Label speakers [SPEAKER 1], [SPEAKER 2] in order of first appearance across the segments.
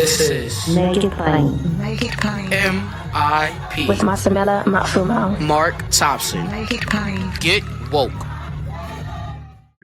[SPEAKER 1] This is
[SPEAKER 2] Make it plain.
[SPEAKER 3] Make it plain.
[SPEAKER 1] MIP
[SPEAKER 2] With Masamela Matfumo.
[SPEAKER 1] Mark Thompson.
[SPEAKER 3] Make it plain.
[SPEAKER 1] Get woke.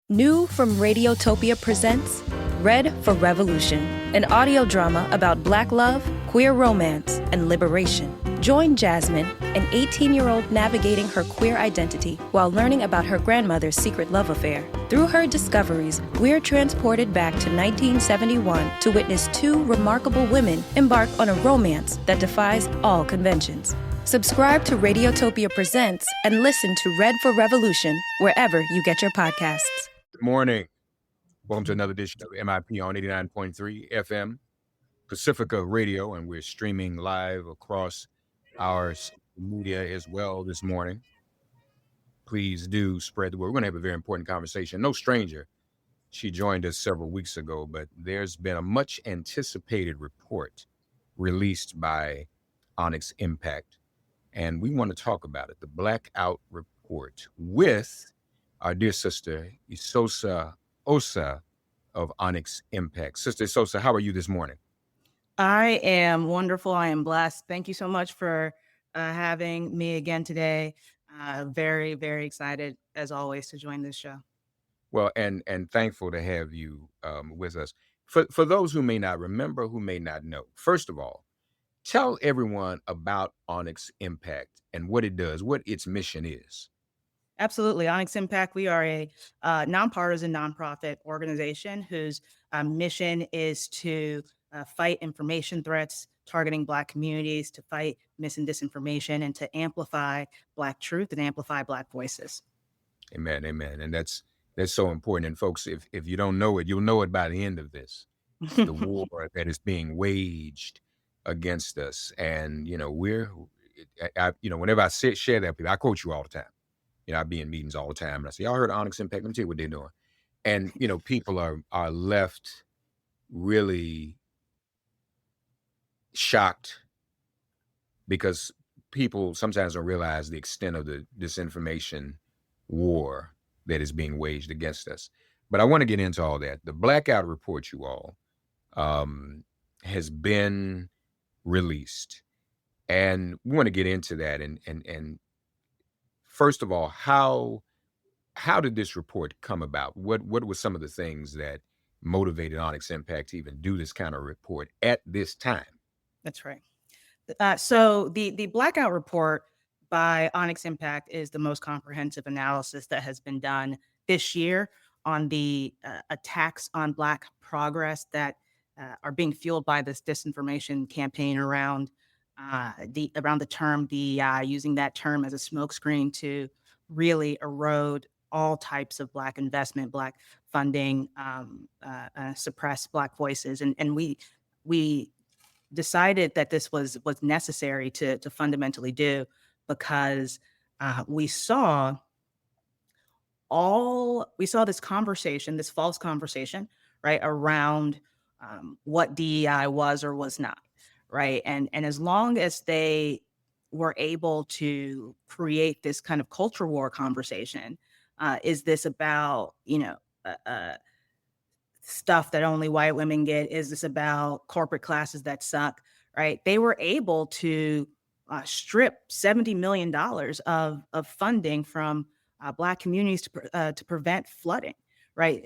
[SPEAKER 4] New from Radiotopia presents Red for Revolution, an audio drama about Black love, queer romance, and liberation. Join Jasmine, an 18-year-old navigating her queer identity while learning about her grandmother's secret love affair. Through her discoveries, we're transported back to 1971 to witness two remarkable women embark on a romance that defies all conventions. Subscribe to Radiotopia Presents and listen to Red for Revolution wherever you get your podcasts.
[SPEAKER 5] Good morning. Welcome to another edition of MIP on 89.3 FM, Pacifica Radio, and we're streaming live across our media as well this morning. Please do spread the word. We're going to have a very important conversation. No stranger. She joined us several weeks ago, but there's been a much anticipated report released by Onyx Impact, and we want to talk about it, the Blackout Report, with our dear sister, Isosa Osa of Onyx Impact. Sister Isosa, how are you this morning?
[SPEAKER 6] I am wonderful. I am blessed. Thank you so much for having me again today. Very, very excited, as always, to join this show.
[SPEAKER 5] Well, and thankful to have you with us. For those who may not remember, who may not know, first of all, tell everyone about Onyx Impact and what it does, what its mission is.
[SPEAKER 6] Absolutely. Onyx Impact, we are a nonpartisan nonprofit organization whose mission is to fight information threats targeting Black communities, to fight mis and disinformation, and to amplify Black truth and amplify Black voices.
[SPEAKER 5] Amen, amen. And that's so important. And folks, if you don't know it, you'll know it by the end of this. The war that is being waged against us. And, whenever I share that with people, I quote you all the time. I be in meetings all the time, and I say, y'all heard Onyx Impact? Let me tell you what they're doing. And, people are left really shocked because people sometimes don't realize the extent of the disinformation war that is being waged against us. But I want to get into all that. The Blackout Report, you all, has been released. And we want to get into that. And first of all, how did this report come about? What were some of the things that motivated Onyx Impact to even do this kind of report at this time?
[SPEAKER 6] That's right. So the Blackout Report by Onyx Impact is the most comprehensive analysis that has been done this year on the attacks on Black progress that are being fueled by this disinformation campaign around the term DEI, using that term as a smokescreen to really erode all types of Black investment, Black funding, suppress Black voices, and we decided that this was necessary to fundamentally do, because we saw this conversation, this false conversation, right, around what DEI was or was not, right, and as long as they were able to create this kind of culture war conversation, is this about stuff that only white women get? Is this about corporate classes that suck? Right? They were able to strip $70 million of funding from Black communities to prevent flooding, right?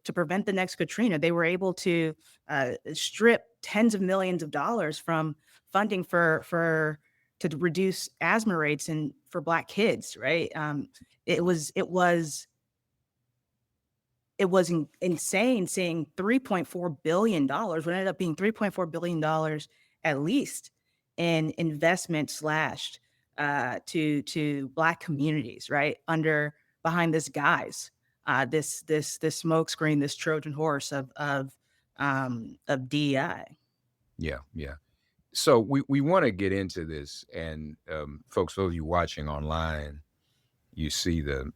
[SPEAKER 6] To prevent the next Katrina. They were able to strip tens of millions of dollars from funding to reduce asthma rates and for Black kids, right? It was insane seeing $3.4 billion, what ended up being $3.4 billion at least, in investment slashed to Black communities, right? Behind this guise, this smokescreen, this Trojan horse of DEI.
[SPEAKER 5] Yeah. So we want to get into this, and folks, those of you watching online, you see the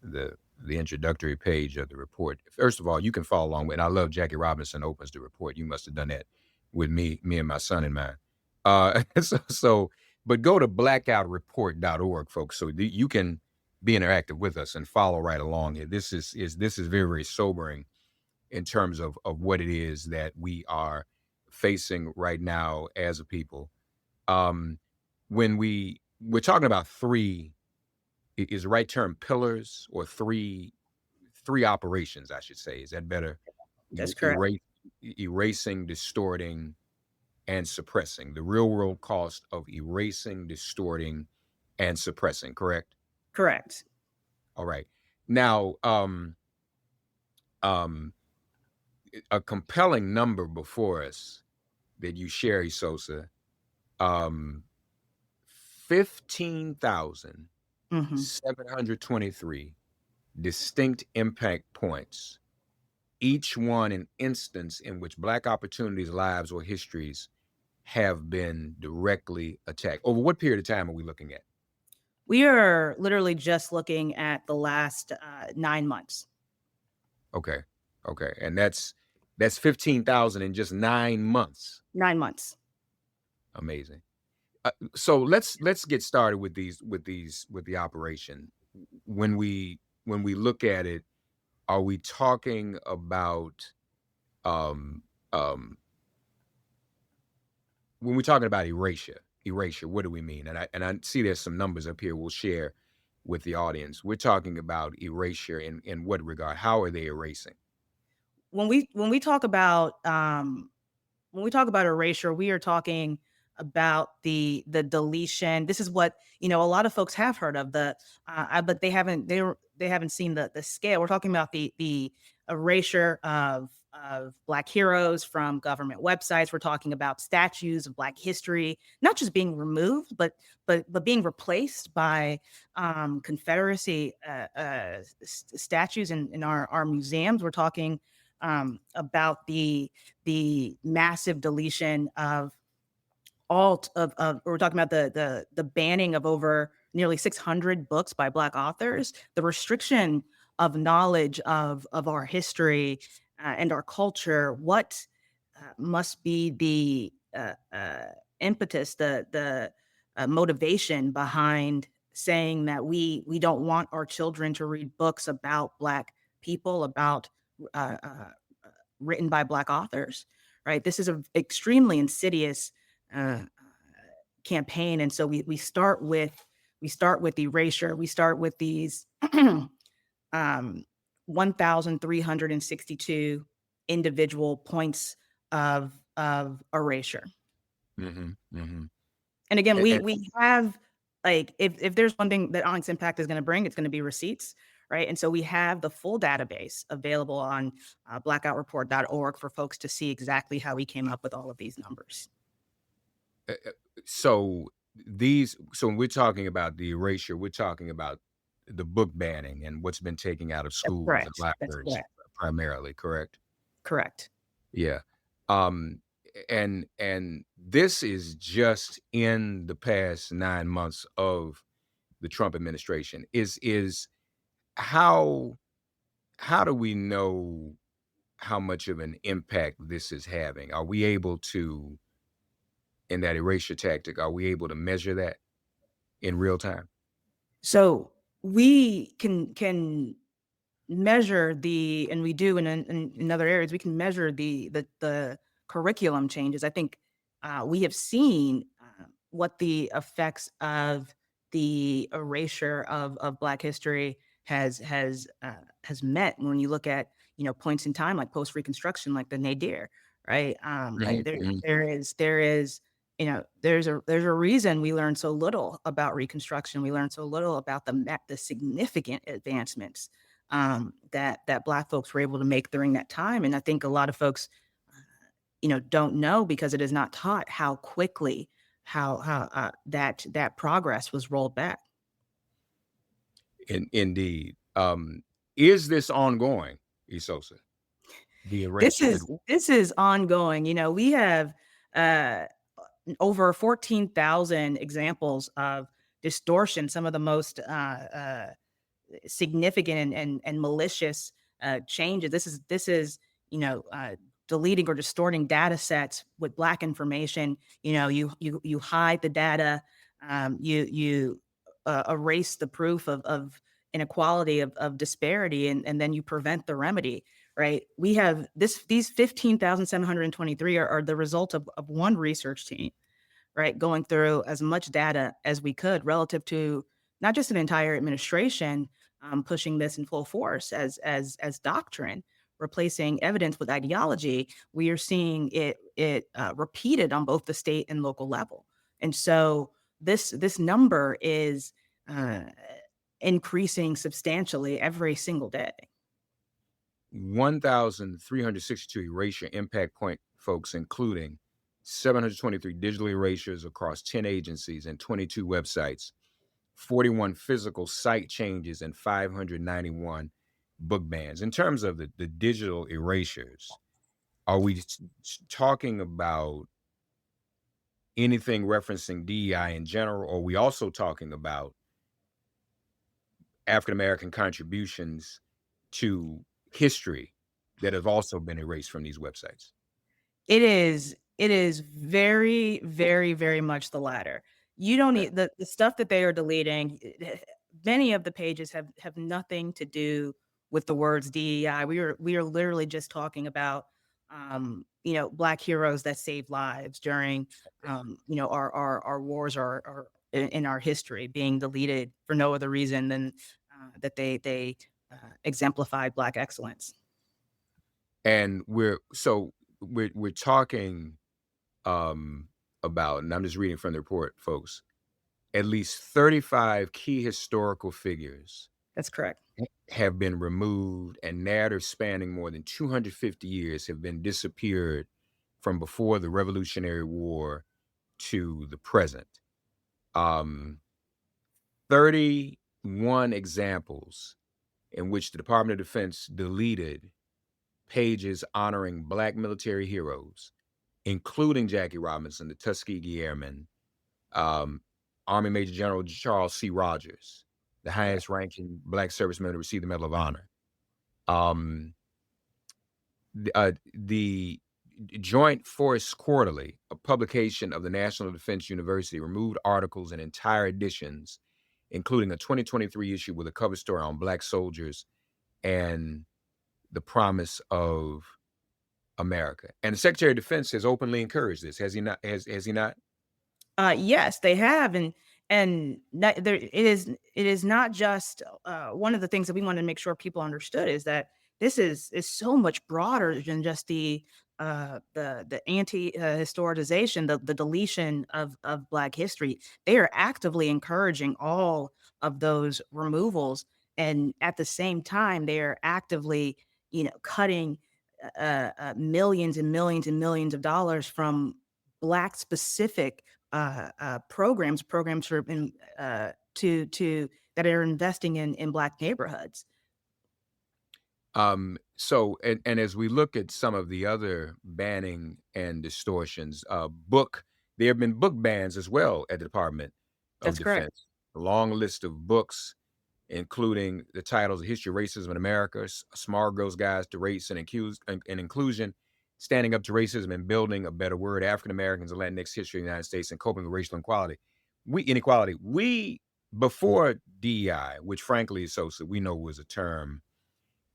[SPEAKER 5] introductory page of the report. First of all, you can follow along with, and I love Jackie Robinson opens the report. You must have done that with me and my son in mind. But go to blackoutreport.org, folks, so you can be interactive with us and follow right along here. This is very, very sobering in terms of what it is that we are facing right now as a people. When we're talking about three, is the right term pillars, or three operations, I should say. Is that better?
[SPEAKER 6] That's correct.
[SPEAKER 5] Erasing, distorting, and suppressing. The real world cost of erasing, distorting, and suppressing, correct?
[SPEAKER 6] Correct.
[SPEAKER 5] All right. Now, a compelling number before us that you share, Isosa, 15,723 distinct impact points, each one an instance in which Black opportunities, lives, or histories have been directly attacked. Over what period of time are we looking at?
[SPEAKER 6] We are literally just looking at the last 9 months.
[SPEAKER 5] Okay. And that's 15,000 in just 9 months.
[SPEAKER 6] 9 months.
[SPEAKER 5] Amazing. So let's get started with the operation. When we look at it, are we talking about when we're talking about erasure, what do we mean? And I see there's some numbers up here we'll share with the audience. We're talking about erasure in what regard? How are they erasing?
[SPEAKER 6] When we talk about erasure, we are talking about the deletion. This is what a lot of folks have heard of but they haven't seen the scale. We're talking about the erasure of Black heroes from government websites. We're talking about statues of Black history, not just being removed, but being replaced by Confederacy statues in our museums. We're talking about the massive deletion of we're talking about the banning of over nearly 600 books by Black authors, the restriction of knowledge of our history and our culture. What must be the impetus, the motivation behind saying that we don't want our children to read books about Black people, about written by Black authors, right? This is an extremely insidious campaign, and so we start with erasure. We start with these 1,362 individual points of erasure. And again, we have, like, if there's one thing that Onyx Impact is going to bring, it's going to be receipts, right? And so we have the full database available on blackoutreport.org for folks to see exactly how we came up with all of these numbers.
[SPEAKER 5] So when we're talking about the erasure, we're talking about the book banning and what's been taken out of schools and libraries primarily, correct?
[SPEAKER 6] Correct.
[SPEAKER 5] Yeah. And this is just in the past 9 months of the Trump administration. Is how do we know how much of an impact this is having? Are we able to, in that erasure tactic, are we able to measure that in real time?
[SPEAKER 6] So we can measure and we do in other areas, we can measure the curriculum changes. I think we have seen what the effects of the erasure of Black history has meant when you look at points in time like post-Reconstruction, like the nadir, right? Like there is there's a reason we learned so little about Reconstruction. We learned so little about the significant advancements that Black folks were able to make during that time. And I think a lot of folks, don't know, because it is not taught, how quickly that progress was rolled back.
[SPEAKER 5] Indeed. Is this ongoing, Isosa?
[SPEAKER 6] This is ongoing. We have over 14,000 examples of distortion, some of the most significant and malicious changes. This is deleting or distorting data sets with Black information. You hide the data, you erase the proof of inequality, of disparity, and then you prevent the remedy, right? We have these 15,723 are the result of one research team, right? Going through as much data as we could relative to not just an entire administration pushing this in full force as doctrine, replacing evidence with ideology. We are seeing it repeated on both the state and local level, and so this number is uh, increasing substantially every single day.
[SPEAKER 5] 1,362 erasure impact point folks, including 723 digital erasures across 10 agencies and 22 websites, 41 physical site changes, and 591 book bans. In terms of the digital erasures, are we talking about anything referencing DEI in general, or are we also talking about African American contributions to history that have also been erased from these websites?
[SPEAKER 6] It is very, very, very much the latter. You don't
[SPEAKER 5] Okay.
[SPEAKER 6] need the stuff that they are deleting. Many of the pages have nothing to do with the words DEI. We are literally just talking about Black heroes that saved lives during our wars or in our history being deleted for no other reason than that they exemplified Black excellence.
[SPEAKER 5] And we're talking about, and I'm just reading from the report, folks, at least 35 key historical figures
[SPEAKER 6] That's correct.
[SPEAKER 5] have been removed, and narratives spanning more than 250 years have been disappeared from before the Revolutionary War to the present. 31 examples in which the Department of Defense deleted pages honoring Black military heroes, including Jackie Robinson, the Tuskegee Airmen, Army Major General Charles C. Rogers, the highest ranking Black serviceman to receive the Medal of Honor. The Joint Force Quarterly, a publication of the National Defense University, removed articles and entire editions, including a 2023 issue with a cover story on Black soldiers and the promise of America. And the Secretary of Defense has openly encouraged this, has he not? Has he not?
[SPEAKER 6] Yes, they have, and it is not just one of the things that we want to make sure people understood is that this is so much broader than just the anti historicization, the deletion of Black history. They are actively encouraging all of those removals, and at the same time, they are actively cutting millions and millions and millions of dollars from Black specific programs for to that are investing in Black neighborhoods.
[SPEAKER 5] So, and as we look at some of the other banning and distortions, there have been book bans as well at the Department of
[SPEAKER 6] That's correct.
[SPEAKER 5] Defense. A long list of books, including the titles: "The History of Racism in America," "A Small Girl's Guide to Race and Inclusion," "Standing Up to Racism and Building a Better World: African Americans and Latinx History of the United States and Coping with Racial Inequality." We, before DEI, which frankly we know was a term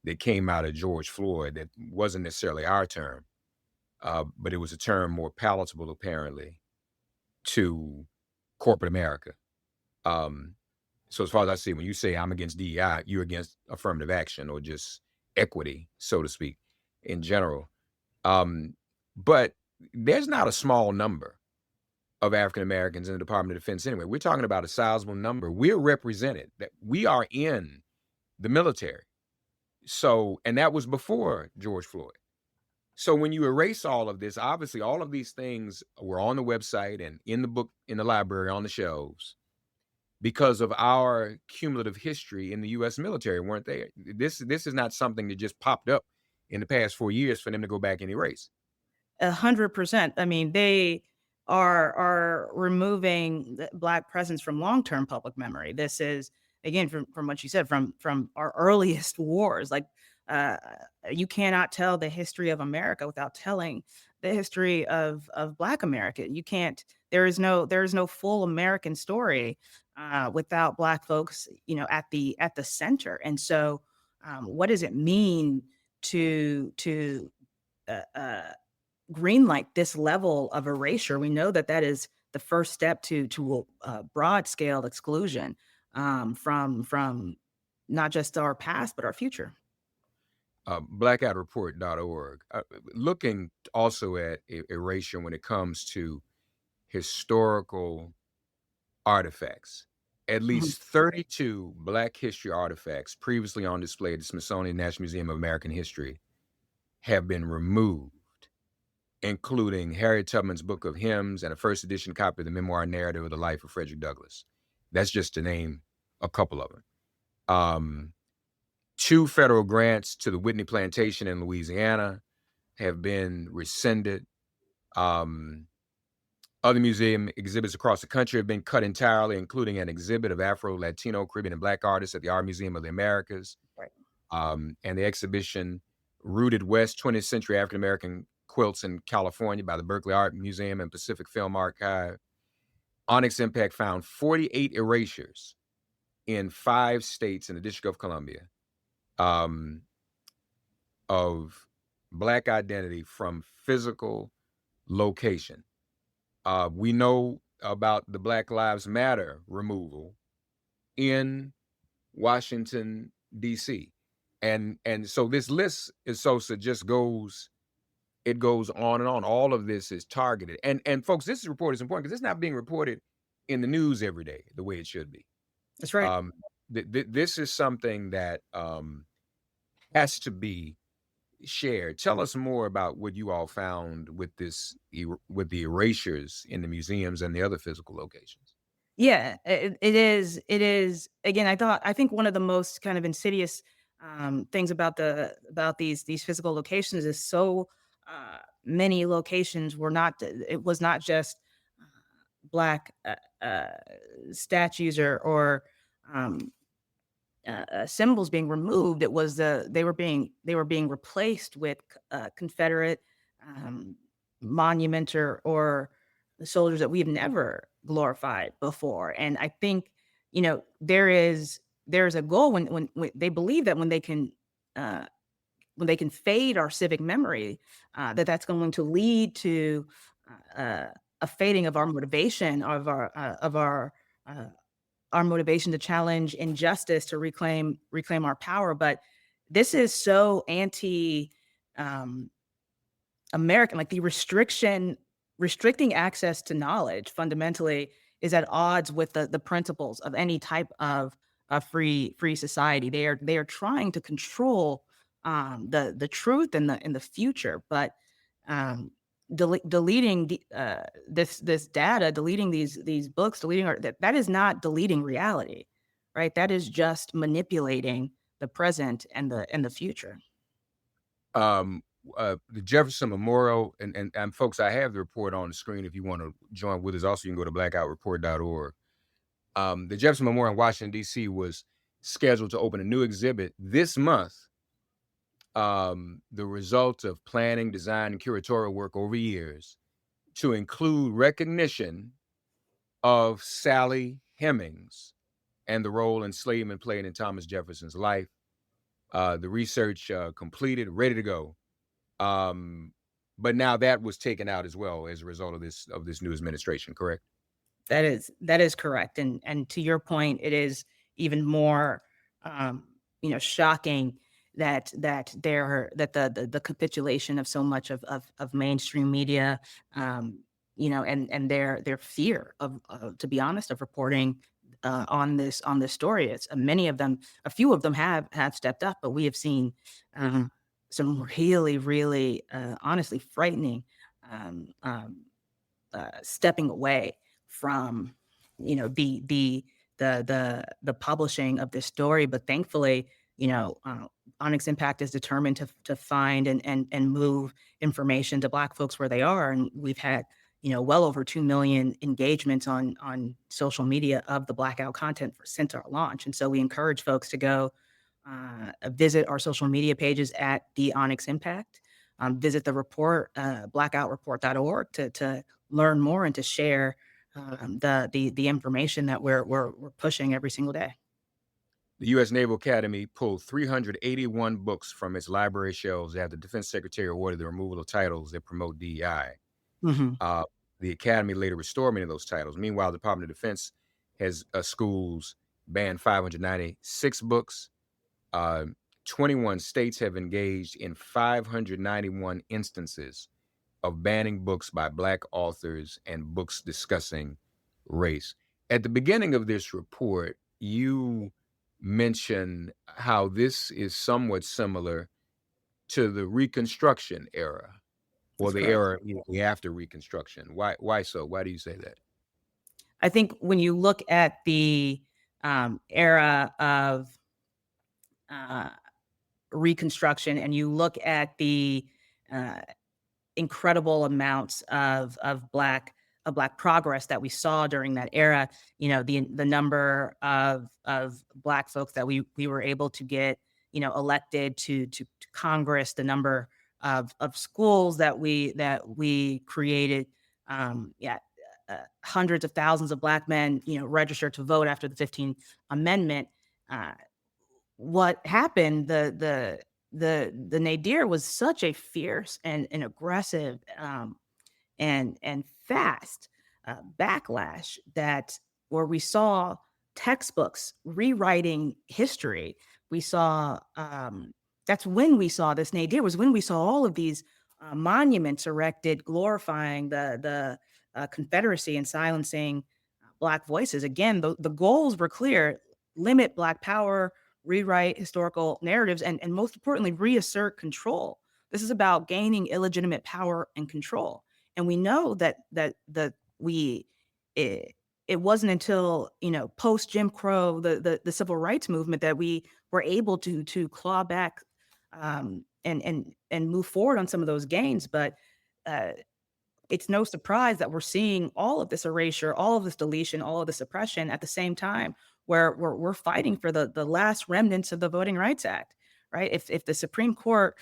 [SPEAKER 5] that came out of George Floyd, that wasn't necessarily our term, but it was a term more palatable apparently to corporate America. So as far as I see, when you say I'm against DEI, you're against affirmative action or just equity, so to speak, in general. But there's not a small number of African Americans in the Department of Defense anyway. We're talking about a sizable number. We're represented, that we are in the military. So, and that was before George Floyd. So when you erase all of this, obviously all of these things were on the website and in the book, in the library, on the shelves, because of our cumulative history in the U.S. military, weren't they? This is not something that just popped up in the past 4 years for them to go back and erase.
[SPEAKER 6] 100%. I mean, they are removing the Black presence from long-term public memory. This is, again, from what you said, from our earliest wars. Like, you cannot tell the history of America without telling the history of Black America. You can't. There is no full American story without Black folks, at the center. And so, what does it mean to greenlight this level of erasure. We know that that is the first step to broad scale exclusion from not just our past but our future.
[SPEAKER 5] Blackoutreport.org, looking also at erasure when it comes to historical artifacts. At least 32 Black history artifacts previously on display at the Smithsonian National Museum of American History have been removed, including Harriet Tubman's Book of Hymns and a first edition copy of the memoir narrative of the life of Frederick Douglass. That's just to name a couple of them. 2 federal grants to the Whitney Plantation in Louisiana have been rescinded. Other museum exhibits across the country have been cut entirely, including an exhibit of Afro, Latino, Caribbean, and Black artists at the Art Museum of the Americas.
[SPEAKER 6] Right.
[SPEAKER 5] And the exhibition Rooted West 20th Century African American Quilts in California by the Berkeley Art Museum and Pacific Film Archive. Onyx Impact found 48 erasures in 5 states in the District of Columbia of Black identity from physical location. We know about the Black Lives Matter removal in Washington, D.C. And so this list, Sosa, just goes on and on. All of this is targeted. And folks, this report is important because it's not being reported in the news every day the way it should be.
[SPEAKER 6] That's right.
[SPEAKER 5] This is something that has to be shared. Tell us more about what you all found with with the erasures in the museums and the other physical locations.
[SPEAKER 6] Yeah, it is. Again, I think one of the most kind of insidious things about these physical locations is so many locations were not. It was not just Black statues or symbols being removed. It was they were being replaced with Confederate monument or the soldiers that we've never glorified before. And I think there's a goal when they believe that when they can fade our civic memory, that's going to lead to a fading of our motivation, of our motivation to challenge injustice, to reclaim our power. But this is so anti American, like the restricting access to knowledge fundamentally is at odds with the principles of any type of a free society. They are trying to control the truth in the future, but deleting this data, deleting these books, deleting that is not deleting reality, right? That is just manipulating the present and the future.
[SPEAKER 5] The Jefferson Memorial, and folks, I have the report on the screen if you want to join with us. Also, you can go to blackoutreport.org. The Jefferson Memorial in Washington, D.C. was scheduled to open a new exhibit this month. The result of planning, design, and curatorial work over years to include recognition of Sally Hemings and the role enslavement played in Thomas Jefferson's life. The research completed, ready to go. But now that was taken out as well as a result of this new administration, correct?
[SPEAKER 6] That is correct. And to your point, it is even more shocking that the capitulation of so much of mainstream media, and their fear of, to be honest, of reporting on this story. It's a few of them have stepped up, but we have seen some really, really honestly frightening stepping away from the publishing of this story. But thankfully, Onyx Impact is determined to find and move information to Black folks where they are, and we've had well over 2 million engagements on social media of the Blackout content since our launch. And so we encourage folks to go visit our social media pages at the Onyx Impact, visit the report, blackoutreport.org, to learn more and to share the information that we're pushing every single day.
[SPEAKER 5] The U.S. Naval Academy pulled 381 books from its library shelves after the Defense Secretary ordered the removal of titles that promote DEI.
[SPEAKER 6] Mhm.
[SPEAKER 5] The Academy later restored many of those titles. Meanwhile, the Department of Defense has schools banned 596 books. 21 states have engaged in 591 instances of banning books by Black authors and books discussing race. At the beginning of this report, you mention how this is somewhat similar to the Reconstruction era, or
[SPEAKER 6] That's
[SPEAKER 5] the
[SPEAKER 6] correct.
[SPEAKER 5] era immediately after Reconstruction. Why so? Why do you say that?
[SPEAKER 6] I think when you look at the era of uh, Reconstruction and you look at the uh, incredible amounts of black progress that we saw during that era, the number of Black folks that we were able to get, elected to Congress, the number of schools that we created, yeah, hundreds of thousands of Black men, registered to vote after the 15th Amendment. Uh, what happened, the nadir was such a fierce and aggressive and fast backlash, that where we saw textbooks rewriting history. We saw That's when we saw this nadir, was when we saw all of these monuments erected glorifying the Confederacy and silencing Black voices. Again, the goals were clear: limit Black power, rewrite historical narratives, and most importantly, reassert control. This is about gaining illegitimate power and control. And we know that we it, it wasn't until post Jim Crow, the civil rights movement, that we were able to claw back and move forward on some of those gains. But uh, it's no surprise that we're seeing all of this erasure, all of this deletion, all of this oppression at the same time, where we're fighting for the last remnants of the Voting Rights Act, right? If the Supreme Court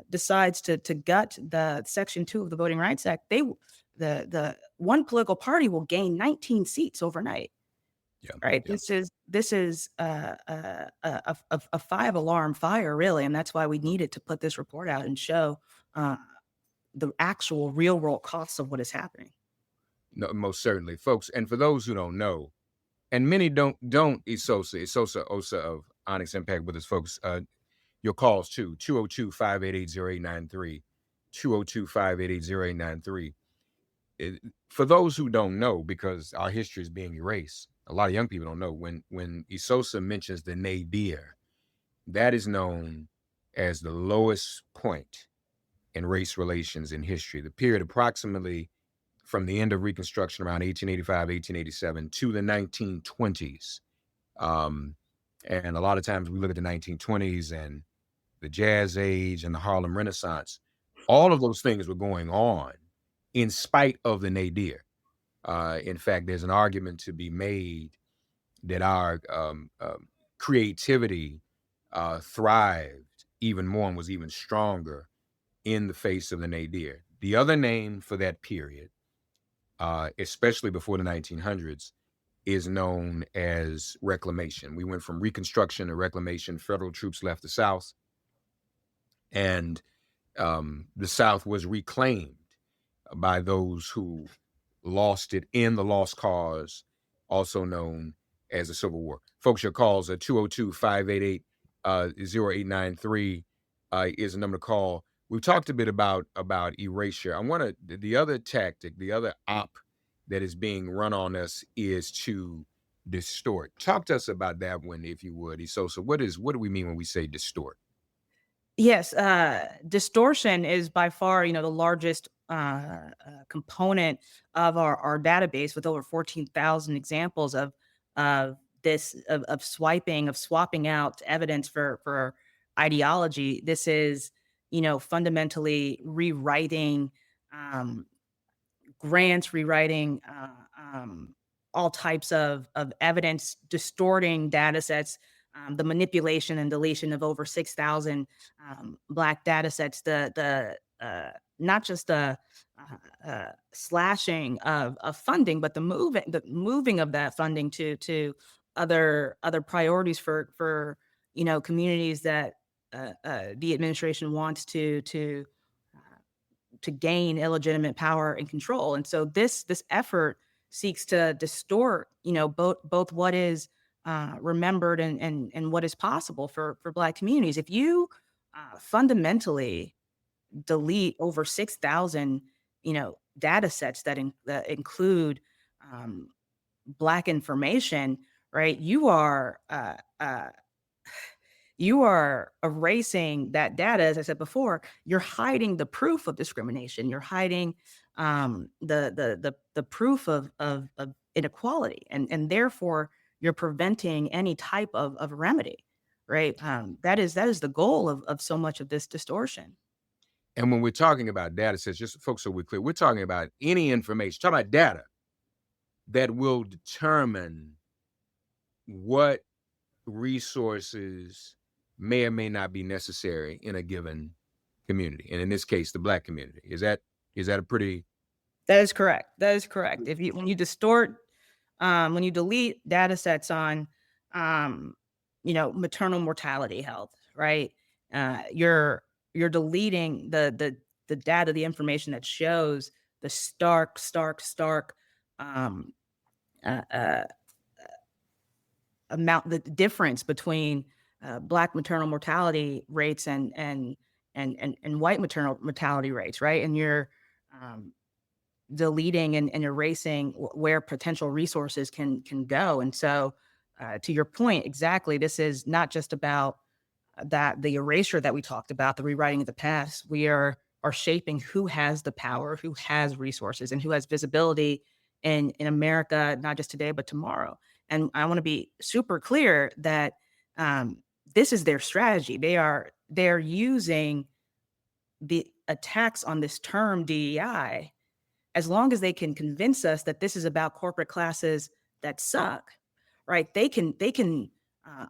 [SPEAKER 6] decides to gut the Section 2 of the Voting Rights Act, the one political party will gain 19 seats overnight,
[SPEAKER 5] Yeah.
[SPEAKER 6] right?
[SPEAKER 5] Yeah.
[SPEAKER 6] This is a five-alarm fire, really, and that's why we needed to put this report out and show the actual real world costs of what is happening.
[SPEAKER 5] No, most certainly, folks. And for those who don't know, and many don't, Isosa Osa of Onyx Impact with us, folks. Your calls too, 202-588-0893, 202-588-0893. For those who don't know, because our history is being erased, a lot of young people don't know, when Isosa mentions the nadir, that is known as the lowest point in race relations in history. The period approximately from the end of Reconstruction around 1885, 1887 to the 1920s. And a lot of times we look at the 1920s and the Jazz Age and the Harlem Renaissance. All of those things were going on in spite of the nadir. In fact, there's an argument to be made that our creativity thrived even more and was even stronger in the face of the nadir. The other name for that period, especially before the 1900s, is known as Reclamation. We went from Reconstruction to Reclamation. Federal troops left the South, and the South was reclaimed by those who lost it in the Lost Cause, also known as the Civil War. Folks, your calls are 202-588-0893 is the number to call. We've talked a bit about erasure. I want to, the other tactic, the other op that is being run on us is to distort. Talk to us about that one, if you would, Isosa. What do we mean when we say distort?
[SPEAKER 6] Yes, distortion is by far, the largest component of our database, with over 14,000 examples of this of swapping out evidence for ideology. This is, fundamentally rewriting grants, rewriting all types of evidence, distorting data sets, the manipulation and deletion of over 6,000 Black data sets, not just the slashing of funding, but the moving of that funding to other priorities for communities that the administration wants to gain illegitimate power and control. And so this effort seeks to distort, both what is remembered and what is possible for Black communities. If you fundamentally delete over 6,000, data sets that include Black information, right? You are erasing that data. As I said before, you're hiding the proof of discrimination. You're hiding the proof of inequality, and therefore you're preventing any type of remedy, right? That is the goal of so much of this distortion.
[SPEAKER 5] And when we're talking about data sets, just folks, so we're clear, we're talking about any information, talking about data that will determine what resources may or may not be necessary in a given community, and in this case, the Black community. Is that a pretty?
[SPEAKER 6] That is correct. When you distort, when you delete data sets on, maternal mortality health, right? You're deleting the data, the information that shows the stark amount, the difference between Black maternal mortality rates and white maternal mortality rates, right? And you're deleting and erasing where potential resources can go. And so, to your point, exactly, this is not just about the erasure that we talked about, the rewriting of the past. We are shaping who has the power, who has resources, and who has visibility in America, not just today, but tomorrow. And I want to be super clear that this is their strategy. They're using the attacks on this term DEI, as long as they can convince us that this is about corporate classes that suck, right? They can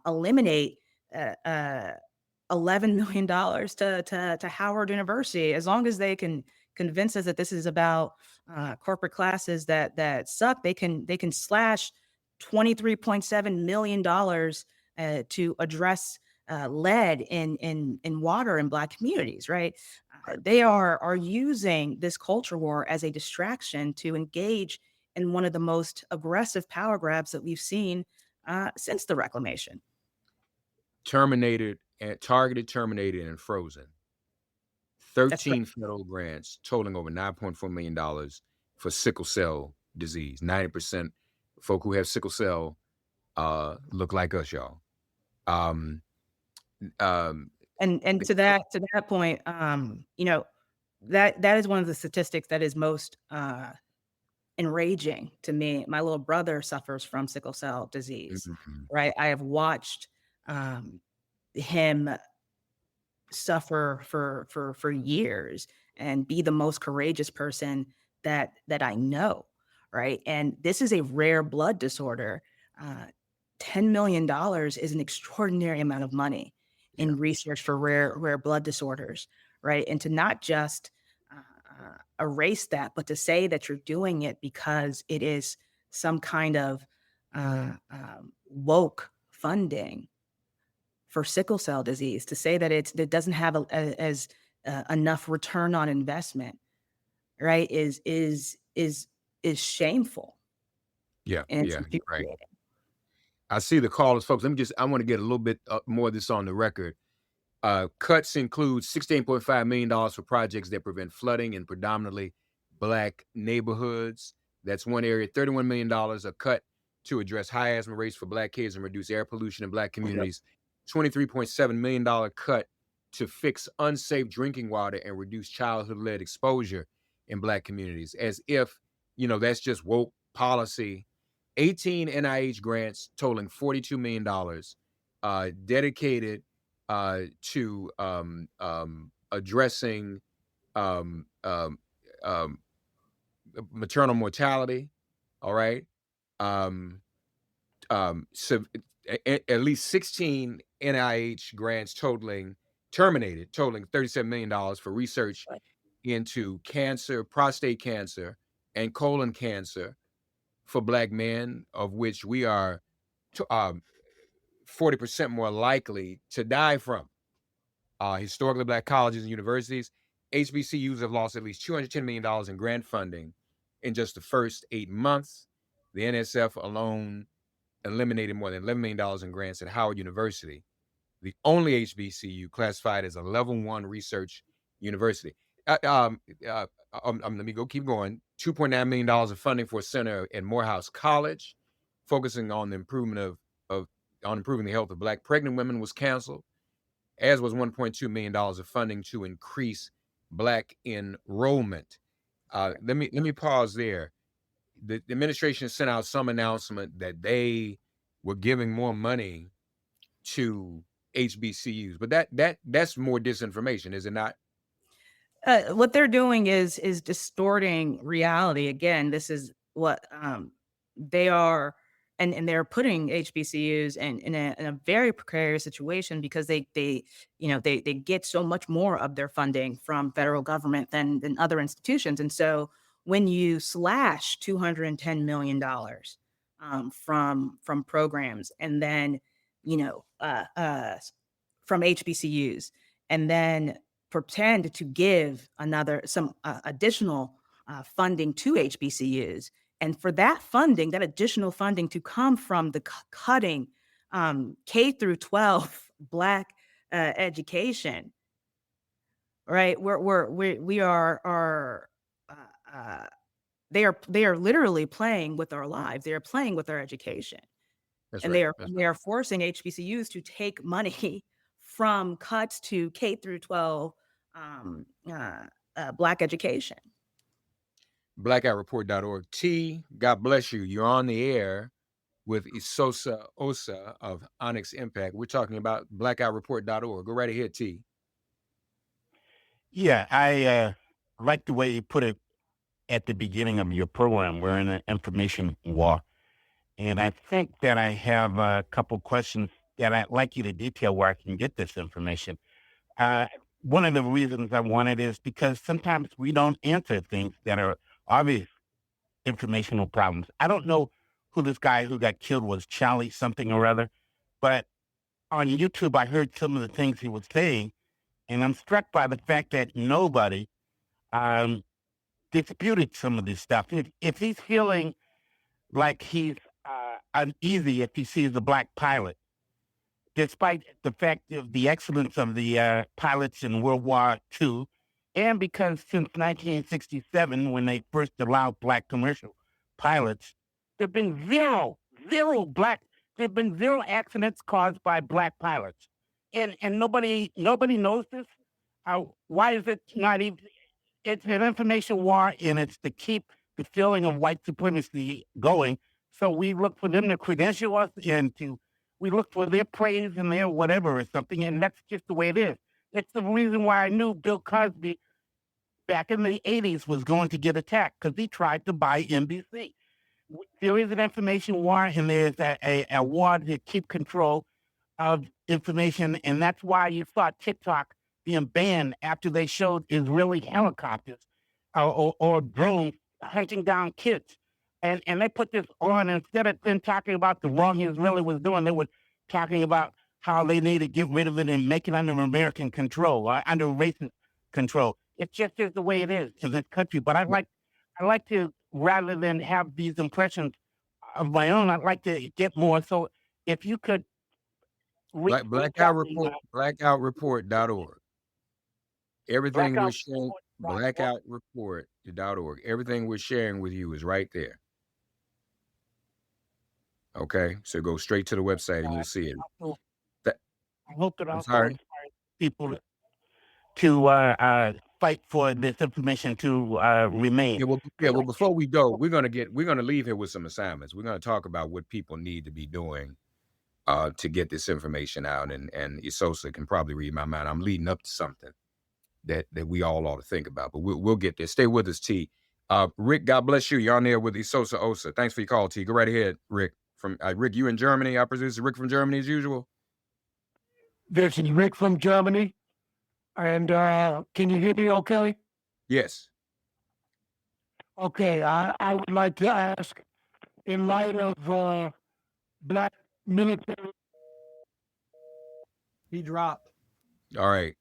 [SPEAKER 6] eliminate $11 million to Howard University, as long as they can convince us that this is about corporate classes that suck. They can slash $23.7 million to address lead in water in Black communities, right? They are using this culture war as a distraction to engage in one of the most aggressive power grabs that we've seen since the Reclamation.
[SPEAKER 5] Targeted, terminated, and frozen. 13 federal grants totaling over $9.4 million for sickle cell disease. 90% folk who have sickle cell look like us, y'all.
[SPEAKER 6] And to that point, that is one of the statistics that is most enraging to me. My little brother suffers from sickle cell disease, right? I have watched him suffer for years and be the most courageous person that I know, right? And this is a rare blood disorder. $10 million is an extraordinary amount of money in research for rare blood disorders, right? And to not just erase that, but to say that you're doing it because it is some kind of woke funding for sickle cell disease, to say that it doesn't have enough return on investment, right? Is shameful.
[SPEAKER 5] Yeah, right. I see the callers, folks. I want to get a little bit more of this on the record. Cuts include $16.5 million for projects that prevent flooding in predominantly Black neighborhoods. That's one area. $31 million a cut to address high asthma rates for Black kids and reduce air pollution in Black communities. $23.7 million cut to fix unsafe drinking water and reduce childhood-led exposure in Black communities. As if, that's just woke policy. 18 NIH grants totaling $42 million dedicated to addressing maternal mortality. All right. So at least 16 NIH grants totaling $37 million for research into cancer, prostate cancer, and colon cancer for Black men, of which we are 40% more likely to die from. Historically Black colleges and universities, HBCUs have lost at least $210 million in grant funding in just the first 8 months. The NSF alone eliminated more than $11 million in grants at Howard University, the only HBCU classified as a level 1 research university. Let me keep going. $2.9 million of funding for a center at Morehouse College, focusing on the improvement on improving the health of Black pregnant women, was canceled, as was $1.2 million of funding to increase Black enrollment. Let me pause there. The administration sent out some announcement that they were giving more money to HBCUs, but that's more disinformation, is it not?
[SPEAKER 6] What they're doing is distorting reality. Again, this is what they are, and they're putting HBCUs in a very precarious situation because they get so much more of their funding from federal government than other institutions. And so when you slash $210 million from programs, and then from HBCUs, and then pretend to give some additional funding to HBCUs, and for that funding, that additional funding to come from the cutting K through 12 Black education, right? They are literally playing with our lives. They are playing with our education.
[SPEAKER 5] That's
[SPEAKER 6] And
[SPEAKER 5] right.
[SPEAKER 6] they are forcing HBCUs to take money from cuts to K through 12 Black education.
[SPEAKER 5] Blackoutreport.org. T, God bless you. You're on the air with Isosa Osa of Onyx Impact. We're talking about blackoutreport.org. Go right ahead, T.
[SPEAKER 3] Yeah, I like the way you put it at the beginning of your program. We're in an information war. And I think that I have a couple questions that I'd like you to detail where I can get this information. One of the reasons I wanted is because sometimes we don't answer things that are obvious informational problems. I don't know who this guy who got killed was, Charlie something or other, but on YouTube I heard some of the things he was saying, and I'm struck by the fact that nobody disputed some of this stuff. If he's feeling like he's uneasy if he sees a Black pilot, despite the fact of the excellence of the pilots in World War II, and because since 1967, when they first allowed Black commercial pilots, there've been zero accidents caused by Black pilots, and nobody knows this. Why is it not even? It's an information war, and it's to keep the feeling of white supremacy going. So we look for them to credential us, and we look for their praise and their whatever or something, and that's just the way it is. It's the reason why I knew Bill Cosby back in the 80s was going to get attacked, because he tried to buy NBC. There is an information war, and there's a war to keep control of information, and that's why you saw TikTok being banned after they showed Israeli helicopters or drones hunting down kids. And they put this on, instead of them talking about the wrong Israeli was doing, they were talking about how they need to get rid of it and make it under American control, or under racist control. It just is the way it is in this country. But I like to, rather than have these impressions of my own, I'd like to get more. So if you could
[SPEAKER 5] Blackoutreport.org. Everything we're sharing, blackoutreport.org. Everything we're sharing with you is right there. Okay, so go straight to the website and you'll see it.
[SPEAKER 3] I hope that also inspires people to fight for this information to remain.
[SPEAKER 5] Well, before we go, we're gonna leave here with some assignments. We're gonna talk about what people need to be doing to get this information out, and Isosa can probably read my mind. I'm leading up to something that we all ought to think about, but we'll get there. Stay with us, T. Rick, God bless you. You're on there with Isosa Osa. Thanks for your call, T. Go right ahead, Rick. From Rick, you in Germany? I presume it's Rick from Germany as usual.
[SPEAKER 7] This is Rick from Germany, and can you hear me okay?
[SPEAKER 5] Yes.
[SPEAKER 7] Okay, I would like to ask, in light of Black military.
[SPEAKER 8] He dropped.
[SPEAKER 5] All right.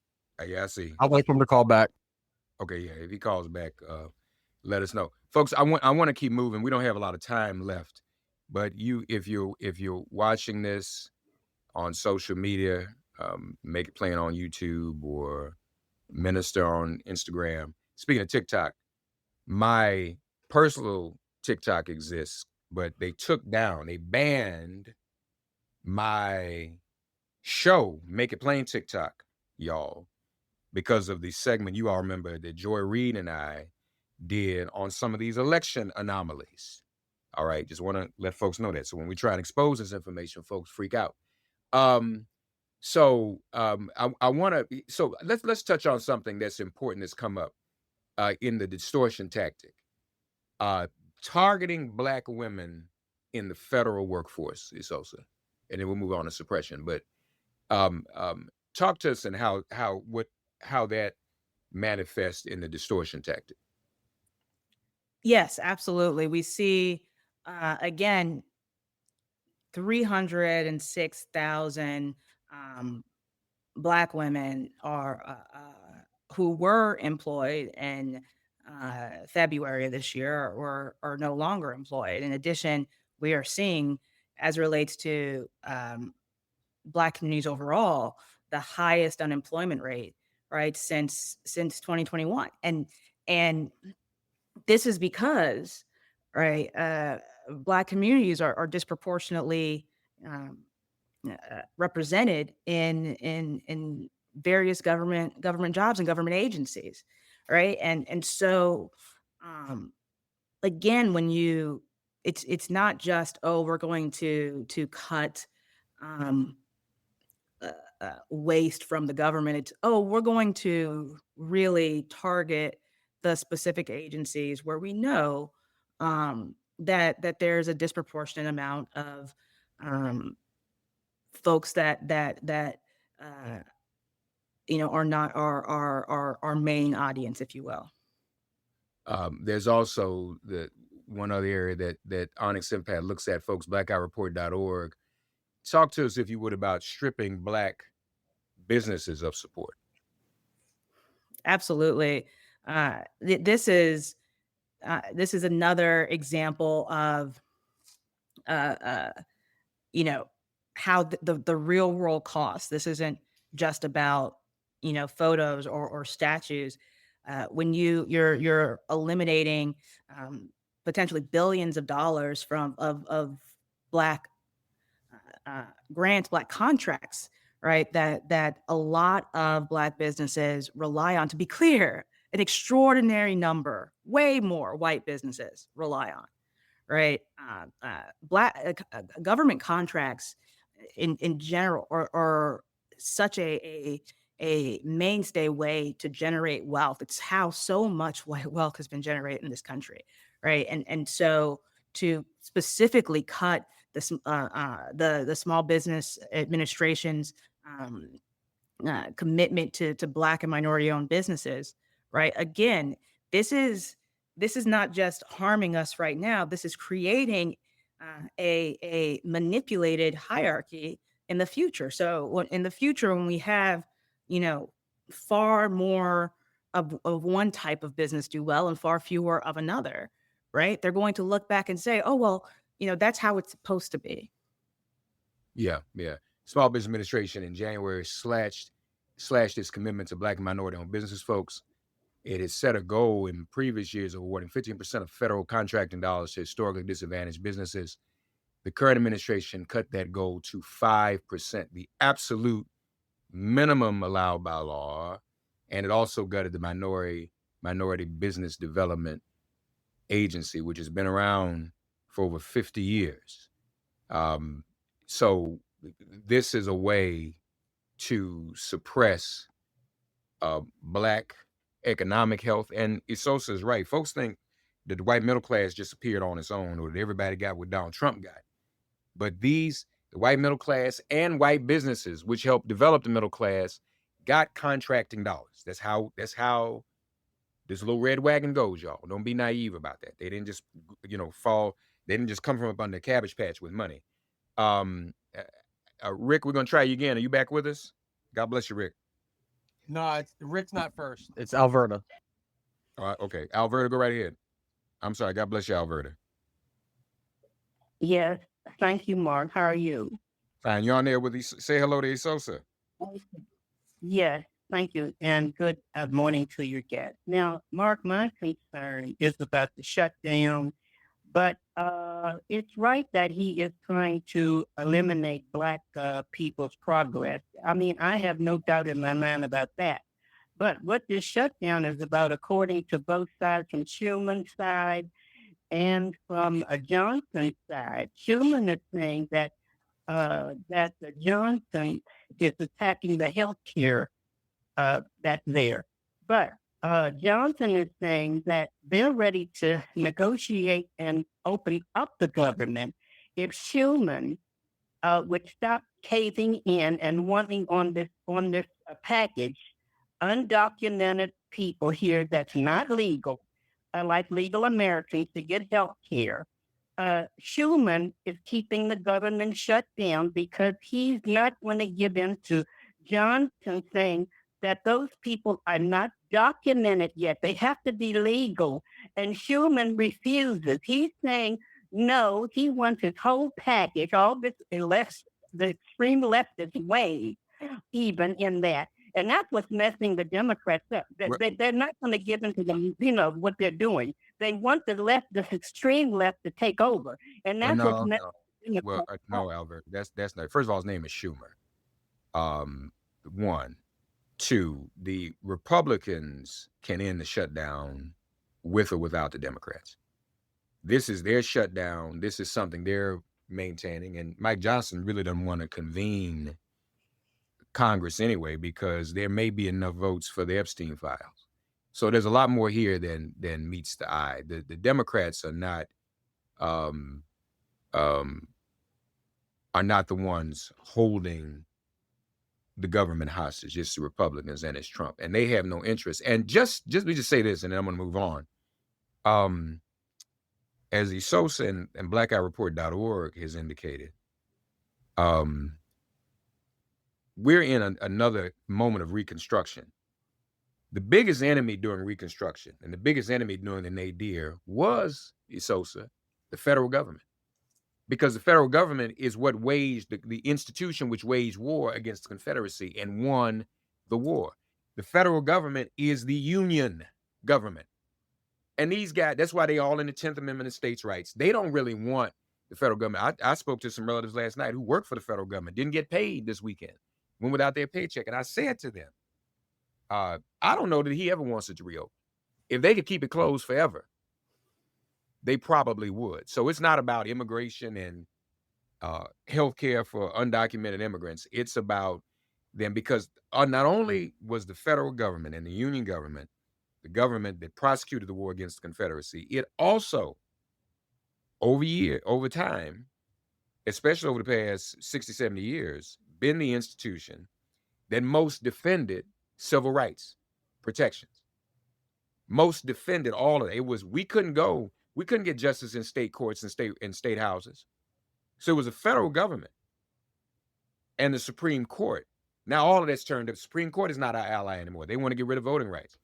[SPEAKER 5] Yeah, I see.
[SPEAKER 9] I'll wait for him to call back.
[SPEAKER 5] Okay, yeah. If he calls back, let us know, folks. I want to keep moving. We don't have a lot of time left, but if you're watching this on social media, make it playing on YouTube or Minister on Instagram. Speaking of TikTok, my personal TikTok exists, but they banned my show, Make It Plain TikTok, y'all, because of the segment you all remember that Joy Reid and I did on some of these election anomalies. All right, just want to let folks know that. So when we try and expose this information, folks freak out. I want to. So let's touch on something that's important that's come up in the distortion tactic, targeting Black women in the federal workforce, Isosa, and then we'll move on to suppression. But talk to us and how that manifests in the distortion tactic.
[SPEAKER 6] Yes, absolutely. We see again 306,000 Black women are who were employed in February of this year are no longer employed. In addition, we are seeing, as it relates to Black communities overall, the highest unemployment rate, right, since 2021, and this is because, right, Black communities are disproportionately represented in various government jobs and government agencies, right? And so again, when it's not just, oh, we're going to cut waste from the government. It's, oh, we're going to really target the specific agencies where we know that there's a disproportionate amount of folks that are not our main audience, if you will.
[SPEAKER 5] There's also the one other area that Onyx Impact looks at, folks, blackoutreport.org. Talk to us, if you would, about stripping Black businesses of support.
[SPEAKER 6] Absolutely. This is another example of how the real world costs. This isn't just about photos or statues. When you're eliminating potentially billions of dollars of Black grants, Black contracts, right? That a lot of Black businesses rely on. To be clear, an extraordinary number, way more white businesses rely on, right? Black government contracts in general are such a mainstay way to generate wealth. It's how so much white wealth has been generated in this country, right? And so to specifically cut the Small Business Administration's commitment to Black and minority-owned businesses, right? Again, this is not just harming us right now. This is creating a manipulated hierarchy in the future. So in the future, when we have far more of one type of business do well and far fewer of another, right? They're going to look back and say, oh, well, that's how it's supposed to be.
[SPEAKER 5] Yeah. Small Business Administration in January slashed its commitment to Black and minority-owned businesses, folks. It has set a goal in previous years of awarding 15% of federal contracting dollars to historically disadvantaged businesses. The current administration cut that goal to 5%, the absolute minimum allowed by law, and it also gutted the Minority Business Development Agency, which has been around for over 50 years. So this is a way to suppress Black economic health. And Isosa is right. Folks think that the white middle class just appeared on its own, or that everybody got what Donald Trump got. But the white middle class and white businesses, which helped develop the middle class, got contracting dollars. That's how this little red wagon goes, y'all. Don't be naive about that. They didn't just, fall. They didn't just come from up under the Cabbage Patch with money. Rick, we're gonna try you again. Are you back with us? God bless you, Rick.
[SPEAKER 8] No, Rick's not first. It's Alberta.
[SPEAKER 5] All right, okay. Alberta, go right ahead. I'm sorry. God bless you, Alberta.
[SPEAKER 9] Yes, thank you, Mark. How are you?
[SPEAKER 5] Fine. You're on there with say hello to Esosa.
[SPEAKER 9] Yes, thank you, and good morning to your guest. Now, Mark, my concern is about the shutdown, but it's right that he is trying to eliminate Black people's progress. I mean, I have no doubt in my mind about that. But what this shutdown is about, according to both sides, from Schuman's side and from Johnson's side, Schuman is saying that the Johnson is attacking the health care that's there. But Johnson is saying that they're ready to negotiate and open up the government if Schuman would stop caving in and wanting on this package undocumented people here that's not legal, like legal Americans, to get health care. Schuman is keeping the government shut down because he's not going to give in to Johnson saying that those people are not documented yet. They have to be legal. And Schuman refuses. He's saying, no, he wants his whole package, all this the extreme leftist way, even in that. And that's what's messing the Democrats up. They're not going to give in to them, what they're doing. They want the left, the extreme left, to take over. And that's what's messing the Democrats up.
[SPEAKER 5] No, Albert. That's not. First of all, his name is Schumer. One. Two, the Republicans can end the shutdown with or without the Democrats. This is their shutdown. This is something they're maintaining. And Mike Johnson really doesn't want to convene Congress anyway, because there may be enough votes for the Epstein files. So there's a lot more here than meets the eye. The Democrats are not the ones holding the government hostage. It's the Republicans and it's Trump, and they have no interest. And just let me just say this, and then I'm going to move on. As Esosa and blackoutreport.org has indicated, we're in another moment of reconstruction. The biggest enemy during Reconstruction and the biggest enemy during the nadir was, Esosa, the federal government. Because the federal government is what waged, the institution which waged war against the Confederacy and won the war. The federal government is the Union government. And these guys, that's why they all in the 10th Amendment of states' rights. They don't really want the federal government. I spoke to some relatives last night who worked for the federal government, didn't get paid this weekend, went without their paycheck. And I said to them, I don't know that he ever wants it to reopen. If they could keep it closed forever, they probably would. So it's not about immigration and healthcare for undocumented immigrants. It's about them, because not only was the federal government and the Union government the government that prosecuted the war against the Confederacy, it also, over time, especially over the past 60, 70 years, been the institution that most defended civil rights protections. Most defended all of it. We couldn't get justice in state courts and state houses. So it was the federal government and the Supreme Court. Now all of that's turned up. The Supreme Court is not our ally anymore. They want to get rid of voting rights.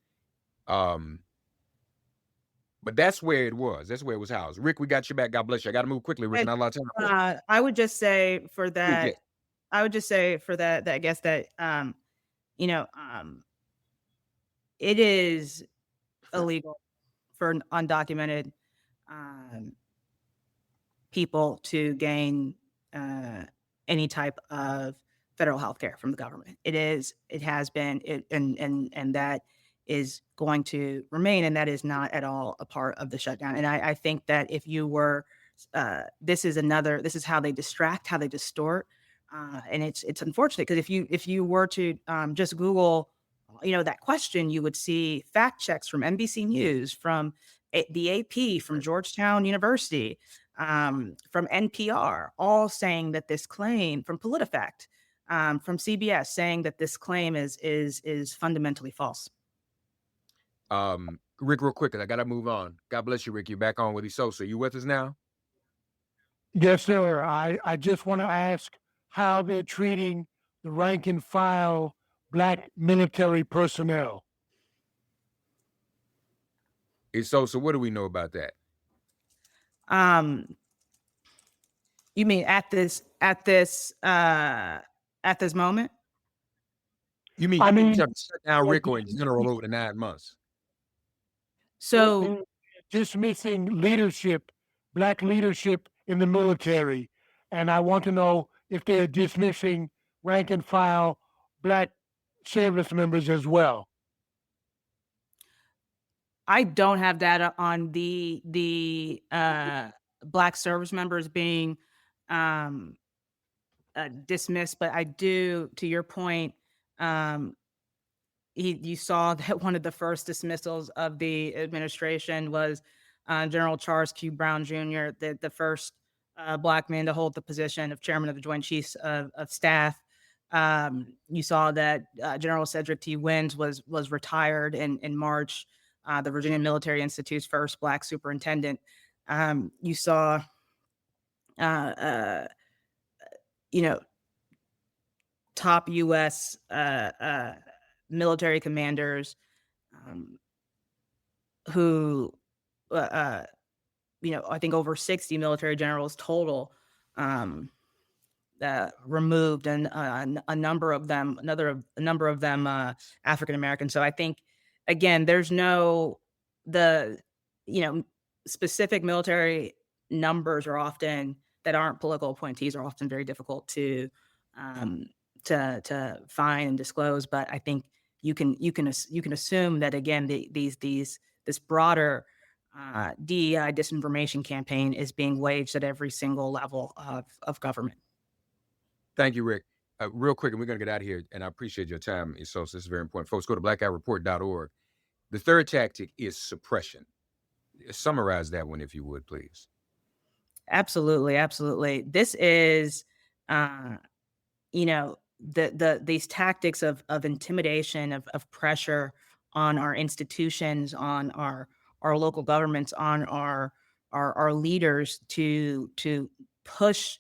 [SPEAKER 5] But that's where it was. That's where it was housed. Rick, we got you back. God bless you. I got to move quickly, Rick. Not a lot of time.
[SPEAKER 6] I would just say for that, I guess that, it is illegal for undocumented people to gain any type of federal health care from the government. It has been, and that is going to remain, and that is not at all a part of the shutdown. And I think that if you were, this is how they distract, how they distort, and it's unfortunate, because if you were to just Google, that question, you would see fact checks from NBC News, from the AP, from Georgetown University, from NPR, all saying that this claim, from PolitiFact, from CBS, saying that this claim is fundamentally false.
[SPEAKER 5] Rick, real quick, 'cause I gotta move on. God bless you, Rick. You're back on with Esosa. You with us now?
[SPEAKER 7] Yes, sir. I just want to ask how they're treating the rank and file black military personnel.
[SPEAKER 5] So what do we know about that?
[SPEAKER 6] You mean at this moment?
[SPEAKER 5] You mean
[SPEAKER 7] I mean,
[SPEAKER 5] shut down Rick or in general over the 9 months?
[SPEAKER 6] So
[SPEAKER 7] they're dismissing leadership, black leadership in the military, and I want to know if they're dismissing rank and file black service members as well.
[SPEAKER 6] I don't have data on the black service members being dismissed, but I do, to your point, you saw that one of the first dismissals of the administration was General Charles Q. Brown Jr., the first black man to hold the position of chairman of the Joint Chiefs of Staff. You saw that General Cedric T. Wins was retired in March, the Virginia Military Institute's first black superintendent. You saw, top U.S. Military commanders who, I think over 60 military generals total removed, and a number of them African American. So I think, again, there's specific military numbers are often that aren't political appointees are often very difficult to find and disclose. But I think you can assume that, again, this broader DEI disinformation campaign is being waged at every single level of government.
[SPEAKER 5] Thank you, Rick. Real quick, and we're going to get out of here, and I appreciate your time, Isos. This is very important. Folks, go to blackoutreport.org. The third tactic is suppression. Summarize that one, if you would, please.
[SPEAKER 6] Absolutely. This is, these tactics of intimidation, of pressure on our institutions, on our local governments, on our leaders to push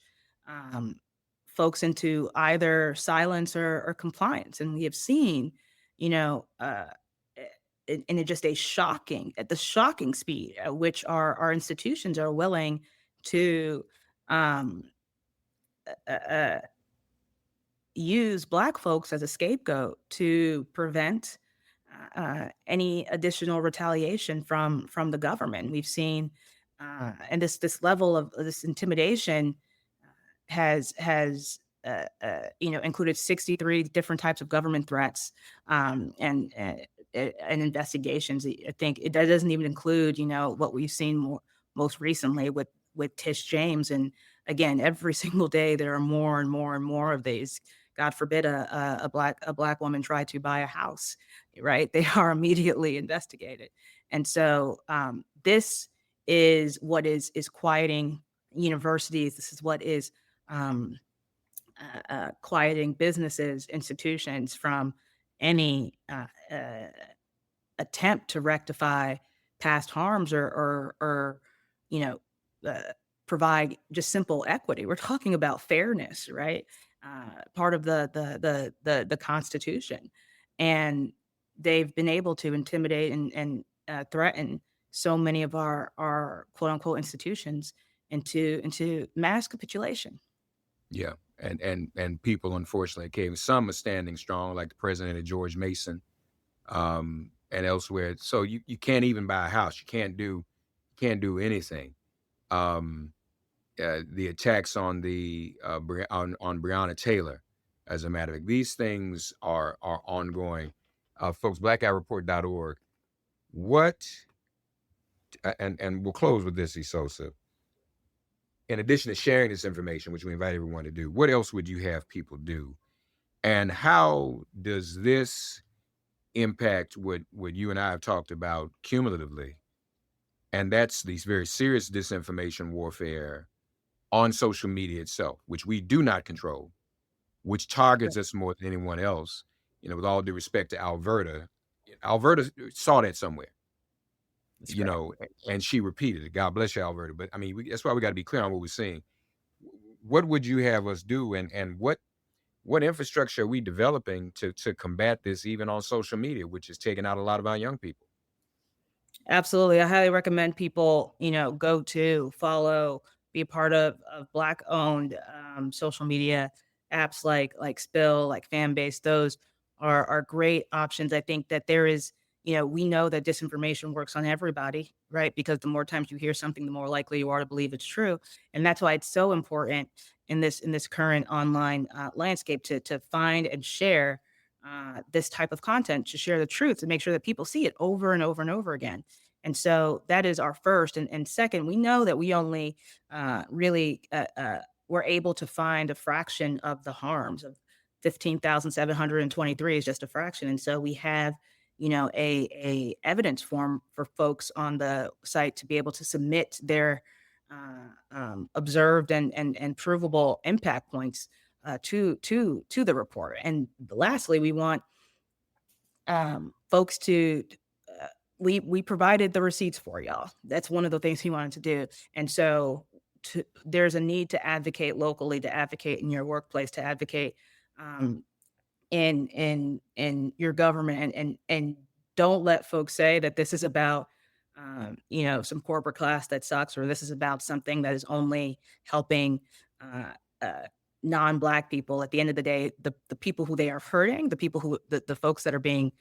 [SPEAKER 6] folks into either silence or compliance. And we have seen, in just at the shocking speed at which our institutions are willing to use Black folks as a scapegoat to prevent any additional retaliation from the government. We've seen, and this level of this intimidation has included 63 different types of government threats and investigations. I think that doesn't even include, what we've seen most recently with Tish James. And again, every single day there are more and more and more of these. God forbid a black woman try to buy a house, right? They are immediately investigated. And so this is what is quieting universities. This is what is quieting businesses, institutions from any attempt to rectify past harms or provide just simple equity. We're talking about fairness, right? Part of the Constitution, and they've been able to intimidate and threaten so many of our quote unquote institutions into mass capitulation.
[SPEAKER 5] Yeah, and people unfortunately came. Some are standing strong, like the president of George Mason, and elsewhere. So you can't even buy a house. You can't do anything. The attacks on on Breonna Taylor, as a matter of fact, these things are ongoing. Folks, blackoutreport.org. And we'll close with this, Isosa. In addition to sharing this information, which we invite everyone to do, what else would you have people do? And how does this impact what you and I have talked about cumulatively? And that's these very serious disinformation warfare on social media itself, which we do not control, which targets us more than anyone else. With all due respect to Alberta saw that somewhere. And she repeated it. God bless you, Alberta. But I mean, that's why we got to be clear on what we're seeing. what would you have us do, and what infrastructure are we developing to combat this, even on social media, which is taking out a lot of our young people?
[SPEAKER 6] Absolutely. I highly recommend people, go to, follow, be a part of Black owned social media apps like Spill, like Fanbase. Those are great options. I think that there is, we know that disinformation works on everybody, right? Because the more times you hear something, the more likely you are to believe it's true. And that's why it's so important in this current online landscape to find and share this type of content, to share the truth, to make sure that people see it over and over and over again. And so that is our first. And second, we know that we only really were able to find a fraction of the harms of 15,723 is just a fraction. And so we have, a evidence form for folks on the site to be able to submit their observed and provable impact points to the report. And lastly, we want folks to we provided the receipts for y'all. That's one of the things he wanted to do. And so there's a need to advocate locally, to advocate in your workplace, to advocate in your government, and don't let folks say that this is about some corporate class that sucks, or this is about something that is only helping non-Black people. At the end of the day, the people who they are hurting, the people who the folks that are being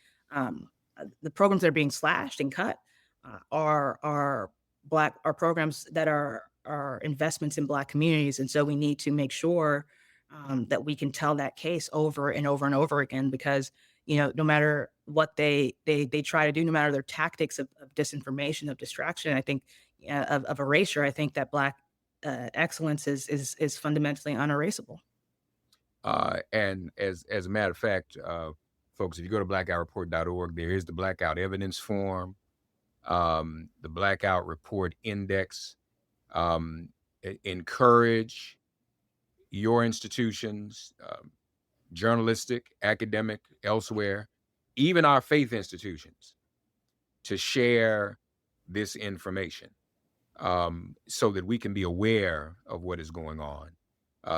[SPEAKER 6] the programs that are being slashed and cut are programs that are investments in Black communities. And so we need to make sure that we can tell that case over and over and over again, because no matter what they try to do, no matter their tactics of disinformation, of distraction, I think of erasure, I think that Black excellence is fundamentally unerasable.
[SPEAKER 5] And as a matter of fact, folks, if you go to blackoutreport.org, there is the Blackout Evidence Form, the Blackout Report Index. Encourage your institutions, journalistic, academic, elsewhere, even our faith institutions, to share this information so that we can be aware of what is going on.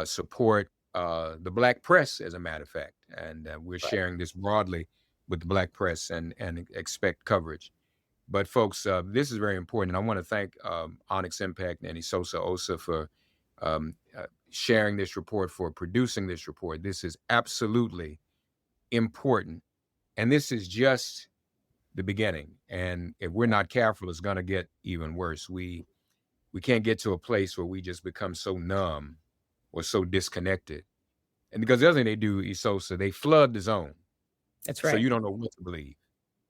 [SPEAKER 5] Support the Black press, as a matter of fact, and we're sharing this broadly with the Black press and expect coverage. But folks, this is very important. I want to thank Onyx Impact and Isosa Osa for sharing this report, for producing this report. This is absolutely important, and this is just the beginning. And if we're not careful, it's going to get even worse. We can't get to a place where we just become so numb or so disconnected. And because the other thing they do, Isosa, they flood the zone.
[SPEAKER 6] That's right.
[SPEAKER 5] So you don't know what to believe.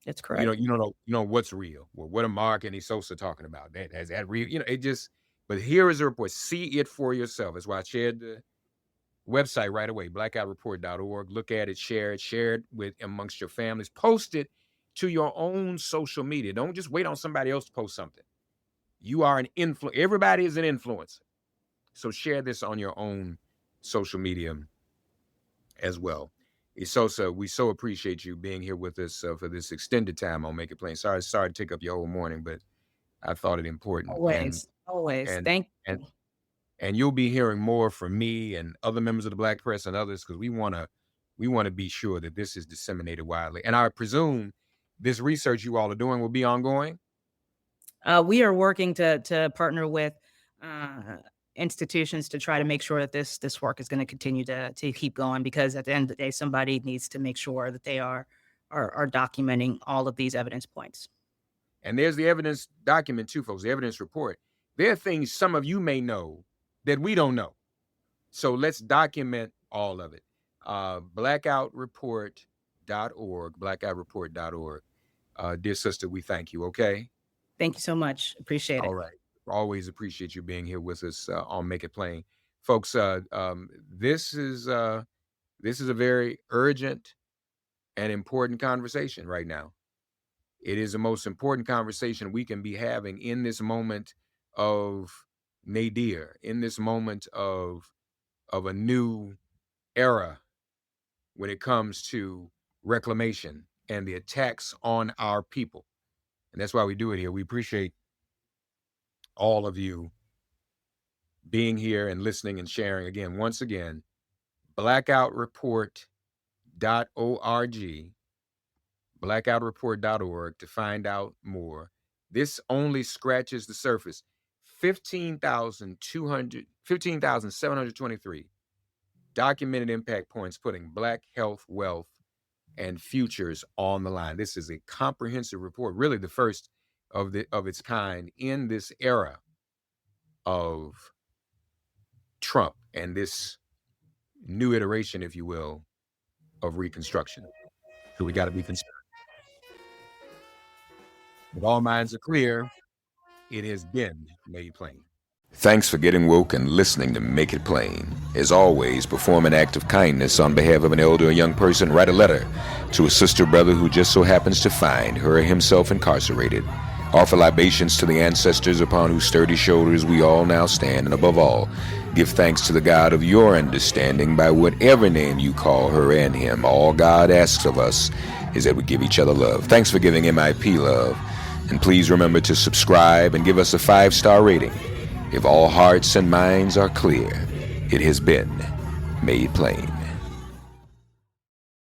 [SPEAKER 6] That's correct.
[SPEAKER 5] You don't know what's real. Well, what are Mark and Isosa talking about? Is that real? It just. But here is a report. See it for yourself. That's why I shared the website right away, blackoutreport.org. Look at it, share it with amongst your families. Post it to your own social media. Don't just wait on somebody else to post something. You are an influencer. Everybody is an influencer. So share this on your own social media as well. Isosa, we so appreciate you being here with us for this extended time on Make It Plain. Sorry to take up your whole morning, but I thought it important.
[SPEAKER 6] Always. Thank you.
[SPEAKER 5] And you'll be hearing more from me and other members of the Black press and others, because we want to be sure that this is disseminated widely. And I presume this research you all are doing will be ongoing.
[SPEAKER 6] We are working to partner with institutions to try to make sure that this work is going to continue to keep going, because at the end of the day, somebody needs to make sure that they are documenting all of these evidence points.
[SPEAKER 5] And there's the evidence document too, folks, the evidence report. There are things some of you may know that we don't know. So let's document all of it. Blackoutreport.org, blackoutreport.org. Dear sister, we thank you, okay?
[SPEAKER 6] Thank you so much. Appreciate it.
[SPEAKER 5] All right. Always appreciate you being here with us on Make It Plain. Folks, this is a very urgent and important conversation right now. It is the most important conversation we can be having in this moment of nadir, in this moment of a new era when it comes to reclamation and the attacks on our people. And that's why we do it here. We appreciate all of you being here and listening and sharing. Again, once again, blackoutreport.org, blackoutreport.org to find out more. This only scratches the surface. 15,723 documented impact points putting Black health, wealth, and futures on the line. This is a comprehensive report, really the first of its kind in this era of Trump and this new iteration, if you will, of Reconstruction. So we got to be concerned. If all minds are clear, it has been made plain. Thanks for getting woke and listening to Make It Plain. As always, perform an act of kindness on behalf of an elder or young person. Write a letter to a sister or brother who just so happens to find her or himself incarcerated. Offer libations to the ancestors upon whose sturdy shoulders we all now stand. And above all, give thanks to the God of your understanding by whatever name you call her and him. All God asks of us is that we give each other love. Thanks for giving MIP love. And please remember to subscribe and give us a 5-star rating. If all hearts and minds are clear, it has been made plain.